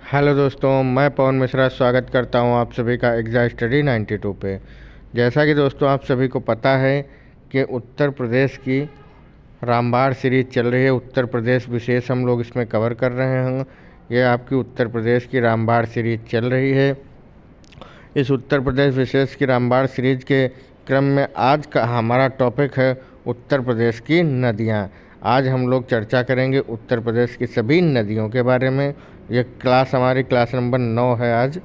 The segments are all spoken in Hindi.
हेलो दोस्तों, मैं पवन मिश्रा स्वागत करता हूं आप सभी का एग्ज़ाम स्टडी 92 पे। जैसा कि दोस्तों आप सभी को पता है कि उत्तर प्रदेश की रामबाण सीरीज चल रही है। उत्तर प्रदेश विशेष हम लोग इसमें कवर कर रहे हैं। ये आपकी उत्तर प्रदेश की रामबाण सीरीज चल रही है। इस उत्तर प्रदेश विशेष की रामबाण सीरीज के क्रम में आज का हमारा टॉपिक है उत्तर प्रदेश की नदियाँ। आज हम लोग चर्चा करेंगे उत्तर प्रदेश की सभी नदियों के बारे में। ये क्लास हमारी क्लास नंबर 9 है आज,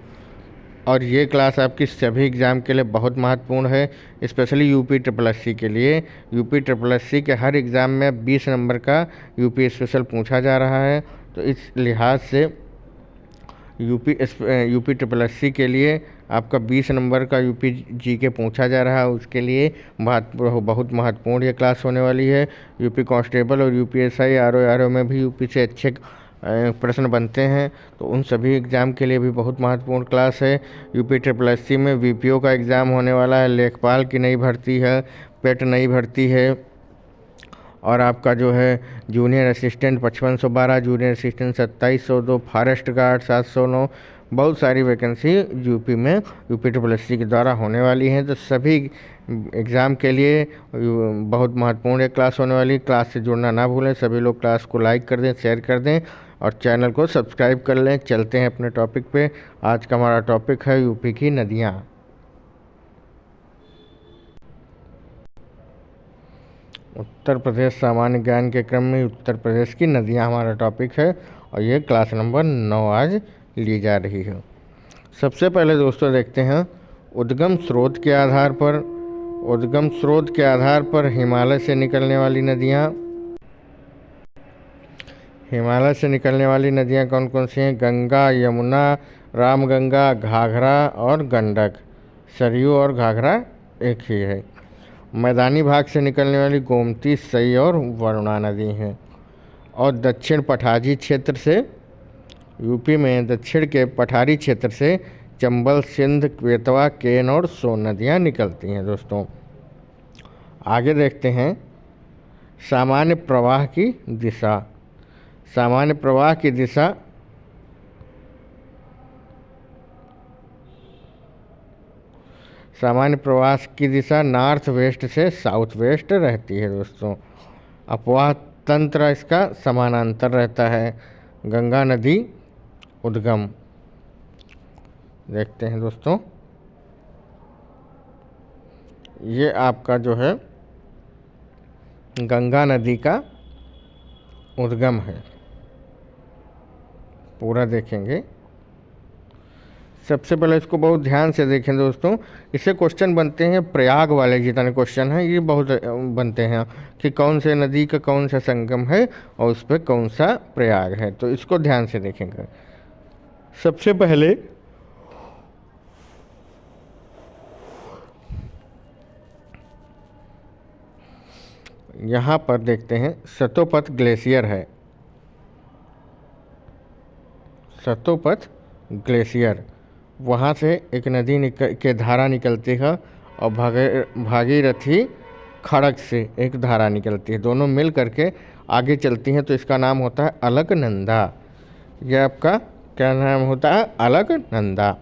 और ये क्लास आपकी सभी एग्ज़ाम के लिए बहुत महत्वपूर्ण है, स्पेशली यूपी ट्रिपल एससी के लिए। यूपी ट्रिपल एससी के हर एग्ज़ाम में 20 नंबर का यूपी स्पेशल पूछा जा रहा है, तो इस लिहाज से यूपी ट्रिपल एससी के लिए आपका 20 नंबर का यूपी जी के पूछा जा रहा है। उसके लिए बहुत महत्वपूर्ण ये क्लास होने वाली है। यूपी कांस्टेबल और यूपीएसआई आरओ में भी यूपी से अच्छे प्रश्न बनते हैं, तो उन सभी एग्ज़ाम के लिए भी बहुत महत्वपूर्ण क्लास है। यूपी ट्रिपल एससी में वीपीओ का एग्ज़ाम होने वाला है, लेखपाल की नई भर्ती है, पेट नई भर्ती है, और आपका जो है junior assistant 5512, junior assistant 2702, forest guard 709, बहुत सारी वैकेंसी यूपी में यूपी ट्रिपल एससी के द्वारा होने वाली हैं। तो सभी एग्ज़ाम के लिए बहुत महत्वपूर्ण एक क्लास होने वाली है। क्लास से जुड़ना ना भूलें। सभी लोग क्लास को लाइक कर दें, शेयर कर दें और चैनल को सब्सक्राइब कर लें। चलते हैं अपने टॉपिक पे। आज का हमारा टॉपिक है यूपी की नदियाँ। उत्तर प्रदेश सामान्य ज्ञान के क्रम में उत्तर प्रदेश की नदियाँ हमारा टॉपिक है, और ये क्लास नंबर 9 आज ली जा रही है। सबसे पहले दोस्तों देखते हैं उद्गम स्रोत के आधार पर हिमालय से निकलने वाली नदियाँ। हिमालय से निकलने वाली नदियाँ कौन कौन सी हैं? गंगा, यमुना, रामगंगा, घाघरा और गंडक। सरयू और घाघरा एक ही है। मैदानी भाग से निकलने वाली गोमती, सई और वरुणा नदी हैं। और दक्षिण पठारी क्षेत्र से, यूपी में दक्षिण के पठारी क्षेत्र से चंबल, सिंध, बेतवा, केन और सोन नदियाँ निकलती हैं। दोस्तों आगे देखते हैं सामान्य प्रवाह की दिशा। सामान्य प्रवाह की दिशा नॉर्थ वेस्ट से साउथ वेस्ट रहती है। दोस्तों अपवाह तंत्र इसका समानांतर रहता है। गंगा नदी उद्गम देखते हैं दोस्तों, ये आपका जो है गंगा नदी का उद्गम है, पूरा देखेंगे। सबसे पहले इसको बहुत ध्यान से देखें दोस्तों। इससे क्वेश्चन बनते हैं, प्रयाग वाले जितने क्वेश्चन हैं ये बहुत बनते हैं कि कौन से नदी का कौन सा संगम है और उस पर कौन सा प्रयाग है, तो इसको ध्यान से देखेंगे। सबसे पहले यहाँ पर देखते हैं सतोपथ ग्लेशियर है। सतोपथ ग्लेशियर, वहाँ से एक नदी के धारा निकलती है, और भागीरथी खड़क से एक धारा निकलती है। दोनों मिल करके आगे चलती हैं, तो इसका नाम होता है अलकनंदा। यह आपका क्या नाम होता है? अलकनंदा।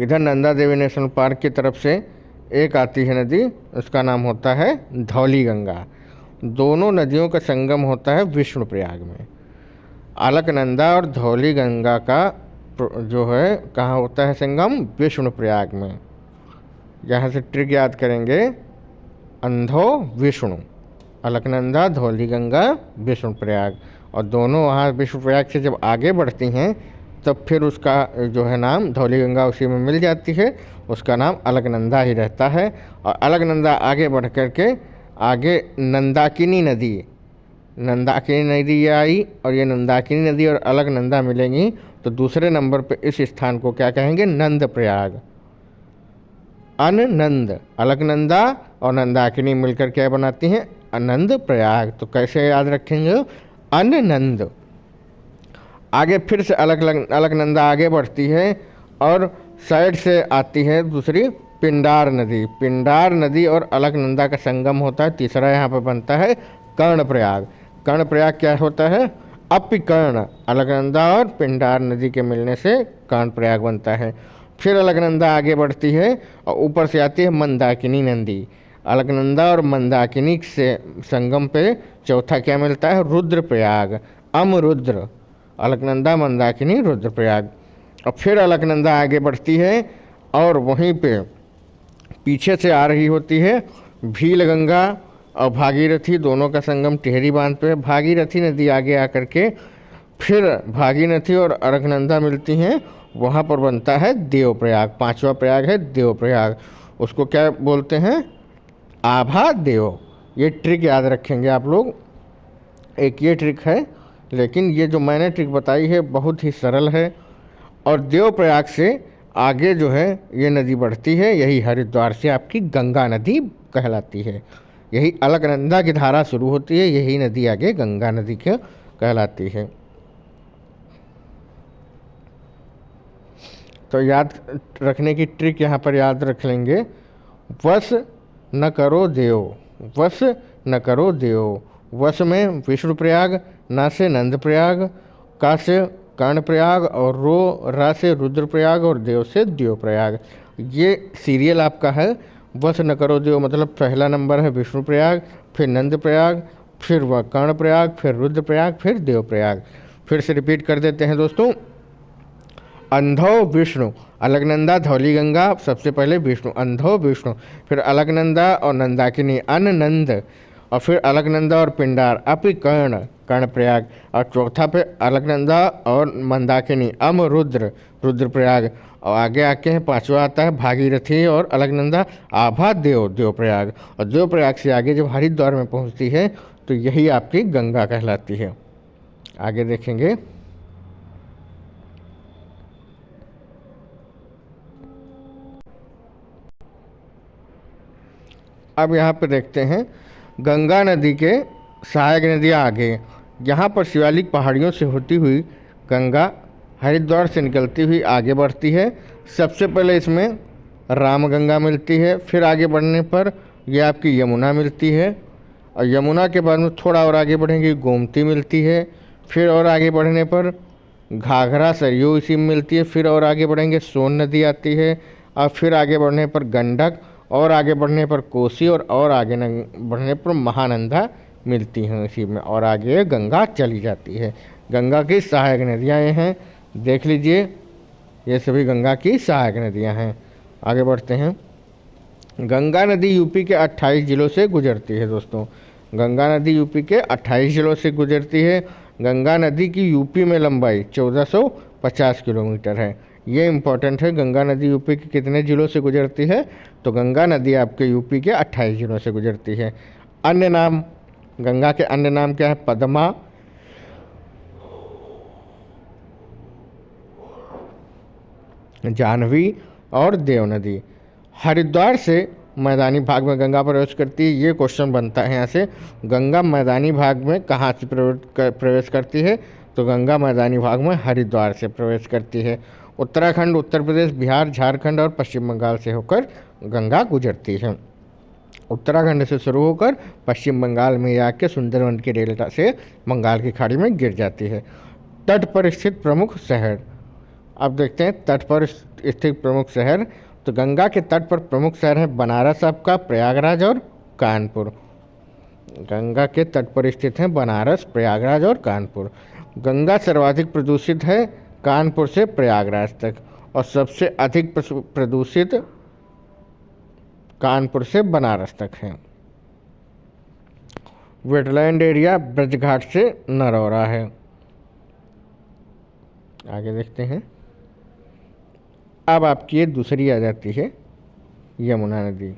इधर नंदा देवी नेशनल पार्क की तरफ से एक आती है नदी, उसका नाम होता है धौली गंगा। दोनों नदियों का संगम होता है विष्णुप्रयाग में। अलकनंदा और धौली गंगा का जो है कहाँ होता है संगम? विष्णुप्रयाग में। यहाँ से ट्रिक याद करेंगे, अंधो विष्णु, अलकनंदा, धौली गंगा, विष्णुप्रयाग। और दोनों वहाँ विष्णुप्रयाग से जब आगे बढ़ती हैं तब फिर उसका जो है नाम धौली गंगा उसी में मिल जाती है, उसका नाम अलकनंदा ही रहता है। और अलकनंदा आगे बढ़ कर के आगे नंदाकिनी नदी आई, और ये नंदाकिनी नदी और अलकनंदा मिलेंगी, तो दूसरे नंबर पे इस स्थान को क्या कहेंगे? नंद प्रयाग। अननंद, अलकनंदा और नंदाकिनी मिलकर क्या बनाती हैं? अनंद प्रयाग। तो कैसे याद रखेंगे? अननंद। आगे फिर से अलकनंदा आगे बढ़ती है, और साइड से आती है दूसरी पिंडार नदी और अलकनंदा का संगम होता है। तीसरा यहाँ पर बनता है कर्णप्रयाग। कर्णप्रयाग क्या होता है? अपिकर्ण अलकनंदा और पिंडार नदी के मिलने से कर्णप्रयाग बनता है। फिर अलकनंदा आगे बढ़ती है और ऊपर से आती है मंदाकिनी नदी। अलकनंदा और मंदाकिनी से संगम पे चौथा क्या मिलता है? रुद्रप्रयाग, अमरुद्र। अलकनंदा, मंदाकिनी, रुद्रप्रयाग। और फिर अलकनंदा आगे बढ़ती है और वहीं पे पीछे से आ रही होती है भीलगंगा और भागीरथी, दोनों का संगम टिहरी बांध पे है। भागीरथी नदी आगे आकर के फिर भागीरथी और अलकनंदा मिलती हैं, वहाँ पर बनता है देवप्रयाग। पांचवा प्रयाग है देवप्रयाग। उसको क्या बोलते हैं? आभा देव। ये ट्रिक याद रखेंगे आप लोग। एक ये ट्रिक है, लेकिन ये जो मैंने ट्रिक बताई है बहुत ही सरल है। और देवप्रयाग से आगे जो है ये नदी बढ़ती है, यही हरिद्वार से आपकी गंगा नदी कहलाती है। यही अलकनंदा की धारा शुरू होती है, यही नदी आगे गंगा नदी के कहलाती है। तो याद रखने की ट्रिक यहाँ पर याद रख लेंगे। वश न करो देव, वश न करो देव। वश में विष्णुप्रयाग, ना से नंदप्रयाग, का से कर्णप्रयाग और रा से रुद्रप्रयाग और देव से देवप्रयाग। ये सीरियल आपका है। वश न करो देव मतलब पहला नंबर है विष्णुप्रयाग, फिर नंदप्रयाग, फिर वह कर्णप्रयाग, फिर रुद्रप्रयाग, फिर देवप्रयाग। फिर से रिपीट कर देते हैं दोस्तों। अंधो विष्णु, अलकनंदा, धौलीगंगा, सबसे पहले विष्णु, अंधो विष्णु, फिर अलकनंदा और नंदाकिनी अननंद, और फिर अलकनंदा और पिंडार अपिकर्ण, कर्णप्रयाग, और चौथा पे अलकनंदा और मंदाकिनी अमरुद्र, रुद्रप्रयाग। और आगे आके हैं पांचवा आता है भागीरथी और अलकनंदा आभा देव, देवप्रयाग। और देवप्रयाग से आगे जब हरिद्वार में पहुंचती है तो यही आपकी गंगा कहलाती है। आगे देखेंगे। अब यहाँ पे देखते हैं गंगा नदी के सहायक नदियाँ आगे। यहाँ पर शिवालिक पहाड़ियों से होती हुई गंगा हरिद्वार से निकलती हुई आगे बढ़ती है। सबसे पहले इसमें रामगंगा मिलती है, फिर आगे बढ़ने पर यह आपकी यमुना मिलती है, और यमुना के बाद में थोड़ा और आगे बढ़ेंगे गोमती मिलती है, फिर और आगे बढ़ने पर घाघरा सरयू इसी में मिलती है, फिर और आगे बढ़ेंगे सोन नदी आती है, और फिर आगे बढ़ने पर गंडक, और आगे बढ़ने पर कोसी, और आगे बढ़ने पर महानंदा मिलती हैं इसी में, और आगे गंगा चली जाती है। गंगा की सहायक नदियाँ ये हैं, देख लीजिए, ये सभी गंगा की सहायक नदियाँ हैं। आगे बढ़ते हैं। गंगा नदी यूपी के 28 जिलों से गुजरती है दोस्तों। गंगा नदी यूपी के 28 जिलों से गुजरती है। गंगा नदी की यूपी में लंबाई 1450 किलोमीटर है। ये इम्पोर्टेंट है। गंगा नदी यूपी के कितने जिलों से गुजरती है? तो गंगा नदी आपके यूपी के 28 जिलों से गुजरती है। अन्य नाम, गंगा के अन्य नाम क्या है? पद्मा, जाह्नवी और देव नदी। हरिद्वार से मैदानी भाग में गंगा प्रवेश करती है। ये क्वेश्चन बनता है यहाँ से, गंगा मैदानी भाग में कहाँ से प्रवेश करती है? तो गंगा मैदानी भाग में हरिद्वार से प्रवेश करती है। उत्तराखंड, उत्तर प्रदेश, बिहार, झारखंड और पश्चिम बंगाल से होकर गंगा गुजरती है। उत्तराखंड से शुरू होकर पश्चिम बंगाल में आके सुंदरवन के डेल्टा से बंगाल की खाड़ी में गिर जाती है। तट पर स्थित प्रमुख शहर। अब देखते हैं तट पर स्थित प्रमुख शहर। तो गंगा के तट पर प्रमुख शहर हैं बनारस आपका, प्रयागराज और कानपुर। गंगा के तट पर स्थित हैं बनारस, प्रयागराज और कानपुर। गंगा सर्वाधिक प्रदूषित है कानपुर से प्रयागराज तक, और सबसे अधिक प्रदूषित कानपुर से बनारस तक है। वेटलैंड एरिया ब्रजघाट से नरौरा है। आगे देखते हैं। अब आपकी ये दूसरी आ जाती है यमुना नदी।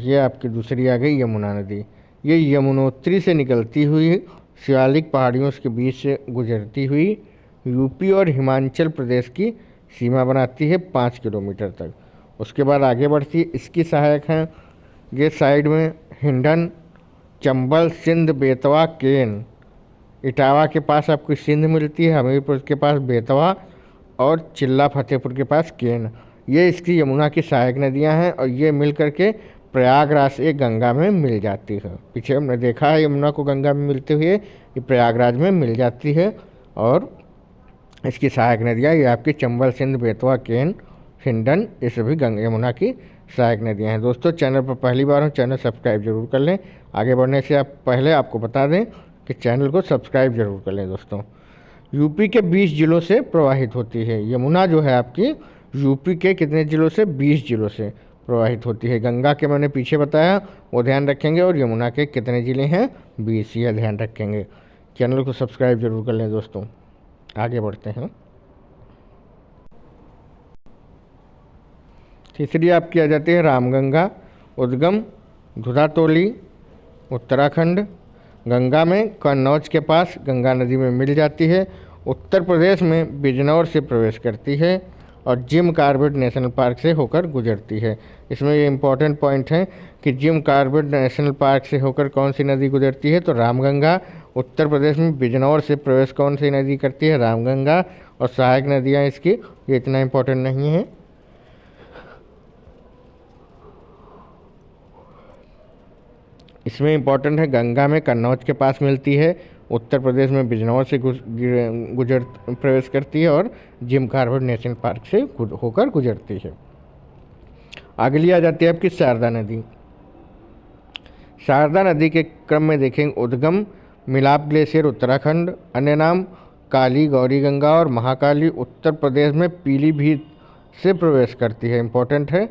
ये आपकी दूसरी आ गई यमुना नदी। ये यमुनोत्री से निकलती हुई शिवालिक पहाड़ियों के बीच से गुजरती हुई यूपी और हिमाचल प्रदेश की सीमा बनाती है 5 किलोमीटर तक। उसके बाद आगे बढ़ती है। इसकी सहायक हैं ये साइड में हिंडन, चंबल, सिंध, बेतवा, केन। इटावा के पास आपको सिंध मिलती है, हमीरपुर के पास बेतवा और चिल्ला फतेहपुर के पास केन। ये इसकी यमुना की सहायक नदियां हैं, और ये मिल करके प्रयागराज से गंगा में मिल जाती है। पीछे हमने देखा है यमुना को गंगा में मिलते हुए, ये प्रयागराज में मिल जाती है। और इसकी सहायक नदियाँ ये आपकी चंबल, सिंध, बेतवा, केन, हिंडन, ये सभी गंगा यमुना की सहायक नदियाँ हैं। दोस्तों चैनल पर पहली बार हो, चैनल सब्सक्राइब जरूर कर लें। आगे बढ़ने से पहले आपको बता दें कि चैनल को सब्सक्राइब जरूर कर लें। दोस्तों यूपी के 20 जिलों से प्रवाहित होती है यमुना, जो है आपकी यूपी के कितने जिलों से, 20 जिलों से प्रवाहित होती है। गंगा के मैंने पीछे बताया, वो ध्यान रखेंगे, और यमुना के कितने ज़िले हैं, 20, यह ध्यान रखेंगे। चैनल को सब्सक्राइब जरूर कर लें। दोस्तों आगे बढ़ते हैं। तीसरी आपकी आ जाती है रामगंगा। उद्गम धुधातोली, उत्तराखंड। गंगा में कन्नौज के पास गंगा नदी में मिल जाती है। उत्तर प्रदेश में बिजनौर से प्रवेश करती है और जिम कॉर्बेट नेशनल पार्क से होकर गुजरती है। इसमें ये इम्पॉर्टेंट पॉइंट है कि जिम कॉर्बेट नेशनल पार्क से होकर कौन सी नदी गुजरती है, तो रामगंगा। उत्तर प्रदेश में बिजनौर से प्रवेश कौन सी नदी करती है, रामगंगा। और सहायक नदियाँ इसकी ये इतना इम्पोर्टेंट नहीं है। इसमें इम्पोर्टेंट है, गंगा में कन्नौज के पास मिलती है, उत्तर प्रदेश में बिजनौर से गुजर प्रवेश करती है और जिम कॉर्बेट नेशनल पार्क से होकर गुजरती है। अगली आ जाती है आपकी शारदा नदी। शारदा नदी के क्रम में देखेंगे, उद्गम मिलाप ग्लेशियर, उत्तराखंड। अन्य नाम काली, गौरी गंगा और महाकाली। उत्तर प्रदेश में पीलीभीत से प्रवेश करती है, इम्पोर्टेंट है,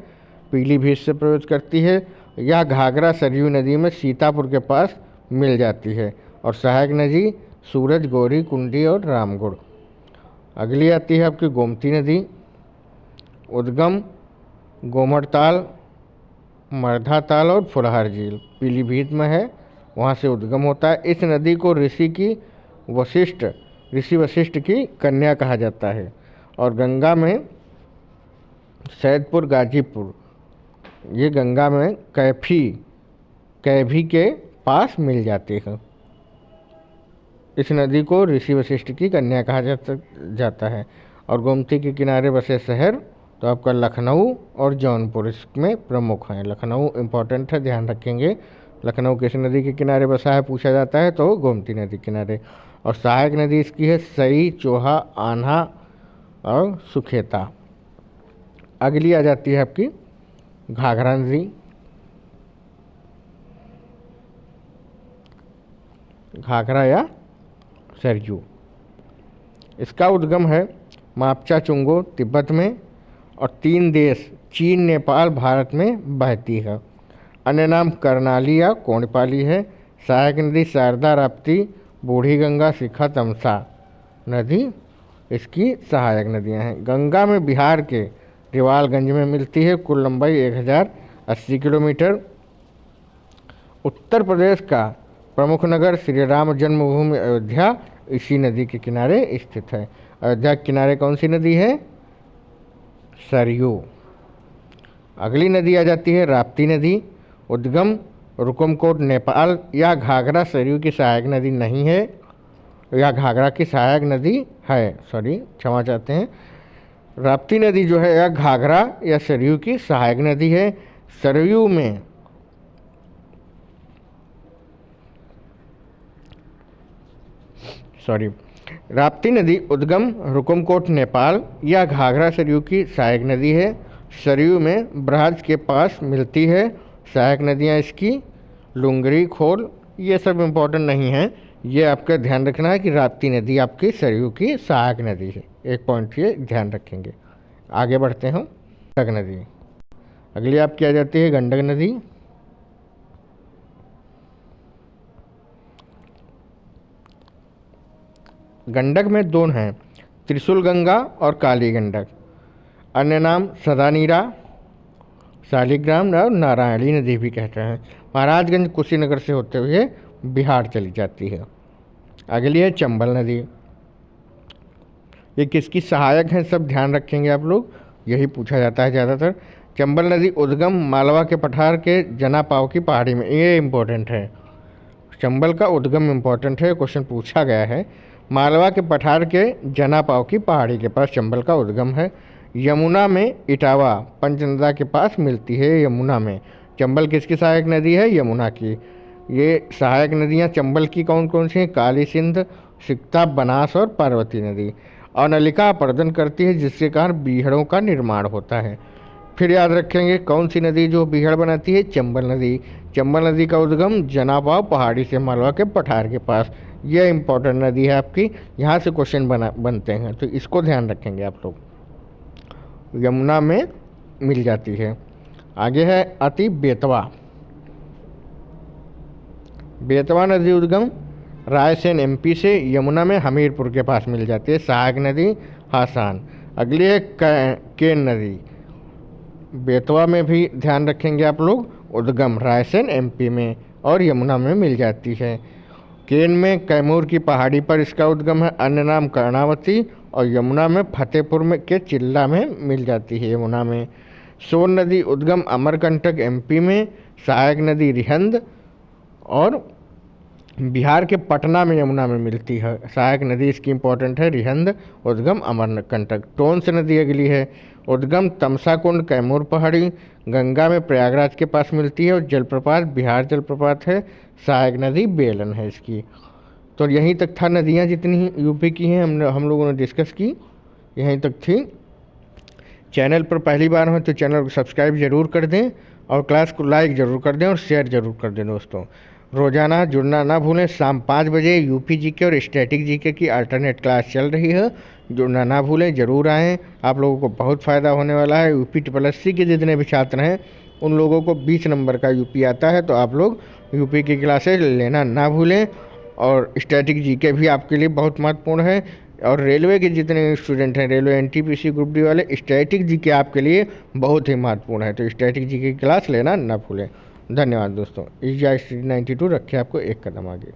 पीलीभीत से प्रवेश करती है। यह घाघरा सरयू नदी में सीतापुर के पास मिल जाती है। और सहायक नदी सूरज, गौरी, कुंडी और रामगढ़। अगली आती है आपकी गोमती नदी। उद्गम गोमड़ताल, मर्धाताल और फुलहार झील, पीलीभीत में है, वहाँ से उद्गम होता है। इस नदी को ऋषि वशिष्ठ की कन्या कहा जाता है। और गंगा में सैदपुर, गाजीपुर, ये गंगा में कैभी के पास मिल जाती है। इस नदी को ऋषि वशिष्ठ की कन्या कहा जाता है। और गोमती के किनारे बसे शहर तो आपका लखनऊ और जौनपुर इसमें प्रमुख हैं। लखनऊ इम्पोर्टेंट है, ध्यान रखेंगे। लखनऊ किस नदी के किनारे बसा है पूछा जाता है, तो गोमती नदी किनारे। और सहायक नदी इसकी है सई, चोहा, आन्हा और सुखेता। अगली आ जाती है आपकी घाघरा नदी। घाघरा या सरयू, इसका उद्गम है मापचा चुंगो, तिब्बत में। और 3 देश चीन, नेपाल, भारत में बहती है। अन्य नाम करनाली या कोणपाली है। सहायक नदी शारदा, राप्ती, बूढ़ी गंगा, शिखा, तमसा नदी इसकी सहायक नदियां हैं। गंगा में बिहार के रिवालगंज में मिलती है, कुल लंबाई 1080 किलोमीटर। उत्तर प्रदेश का प्रमुख नगर श्री राम जन्मभूमि अयोध्या इसी नदी के किनारे स्थित है। अयोध्या के किनारे कौन सी नदी है, सरयू। अगली नदी आ जाती है राप्ती नदी। उद्गम रुकुमकोट, नेपाल। या घाघरा सरयू की सहायक नदी नहीं है, या घाघरा की सहायक नदी है, क्षमा चाहते हैं। राप्ती नदी जो है या घाघरा या सरयू की सहायक नदी है। सरयू में राप्ती नदी उद्गम रुकुमकोट, नेपाल। या घाघरा सरयू की सहायक नदी है। सरयू में ब्रज के पास मिलती है। सहायक नदियाँ इसकी लुंगरी, खोल, ये सब इम्पोर्टेंट नहीं है। ये आपका ध्यान रखना है कि राप्ती नदी आपकी सरयू की सहायक नदी है, एक पॉइंट ये ध्यान रखेंगे। आगे बढ़ते हैं। गंडक नदी। अगली आपकी आ जाती है गंडक नदी। गंडक में 2 हैं, त्रिशूल गंगा और काली गंडक। अन्य नाम सदानीरा, शालिग्राम और नारायणी नदी भी कहते हैं। महाराजगंज कुशीनगर से होते हुए बिहार चली जाती है। अगली है चंबल नदी। ये किसकी सहायक है, सब ध्यान रखेंगे आप लोग, यही पूछा जाता है ज़्यादातर। चंबल नदी उद्गम मालवा के पठार के जनापाव की पहाड़ी में, ये इम्पोर्टेंट है। चंबल का उद्गम इम्पोर्टेंट है, क्वेश्चन पूछा गया है। मालवा के पठार के जनापाव की पहाड़ी के पास चंबल का उद्गम है। यमुना में इटावा, पंचनदा के पास मिलती है। यमुना में चंबल किसकी सहायक नदी है? यमुना की। ये सहायक नदियाँ चंबल की कौन कौन सी हैं? काली सिंध, सिकता, बनास और पार्वती नदी। अवनलिका अपर्दन करती है जिसके कारण बीहड़ों का निर्माण होता है। फिर याद रखेंगे कौन सी नदी जो बीहड़ बनाती है? चंबल नदी। चंबल नदी का उद्गम जनाबाव पहाड़ी से मालवा के पठार के पास। यह इंपॉर्टेंट नदी है आपकी, यहाँ से क्वेश्चन बनते हैं, तो इसको ध्यान रखेंगे आप लोग। यमुना में मिल जाती है। आगे है अति बेतवा। बेतवा नदी उद्गम रायसेन एमपी से यमुना में हमीरपुर के पास मिल जाती है। सहायक नदी हासान। अगली है केन नदी। बेतवा में भी ध्यान रखेंगे आप लोग, उद्गम रायसेन एमपी में और यमुना में मिल जाती है। केन में कैमूर की पहाड़ी पर इसका उद्गम है, अन्य नाम कर्णावती। और यमुना में फतेहपुर में के चिल्ला में मिल जाती है यमुना में। सोन नदी उद्गम अमरकंटक एमपी में। सहायक नदी रिहंद और बिहार के पटना में यमुना में मिलती है। सहायक नदी इसकी इंपॉर्टेंट है, रिहंद, उद्गम अमरकंटक। टोंस नदी अगली है, उद्गम तमसा कुंड कैमूर पहाड़ी, गंगा में प्रयागराज के पास मिलती है और जलप्रपात बिहार जलप्रपात है। सहायक नदी बेलन है इसकी। तो यहीं तक था नदियाँ जितनी यूपी की हैं हम लोगों ने डिस्कस की, यहीं तक थी। चैनल पर पहली बार हो तो चैनल को सब्सक्राइब ज़रूर कर दें और क्लास को लाइक ज़रूर कर दें और शेयर ज़रूर कर दें दोस्तों। रोज़ाना जुड़ना ना भूलें। शाम 5 बजे यूपी जीके और स्टैटिक जीके की अल्टरनेट क्लास चल रही है, जुड़ना ना भूलें, ज़रूर आएँ। आप लोगों को बहुत फ़ायदा होने वाला है। यूपी SSC के जितने भी छात्र हैं उन लोगों को 20 नंबर का यूपी आता है, तो आप लोग यूपी की क्लासेज लेना ना भूलें। और स्टैटिक जीके भी आपके लिए बहुत महत्वपूर्ण है। और रेलवे के जितने स्टूडेंट हैं, रेलवे NTPC ग्रुप डी वाले, स्टैटिक जीके आपके लिए बहुत ही महत्वपूर्ण है, तो स्टैटिक जीके की क्लास लेना ना भूलें। धन्यवाद दोस्तों। EASY 92 रखे आपको एक कदम आगे।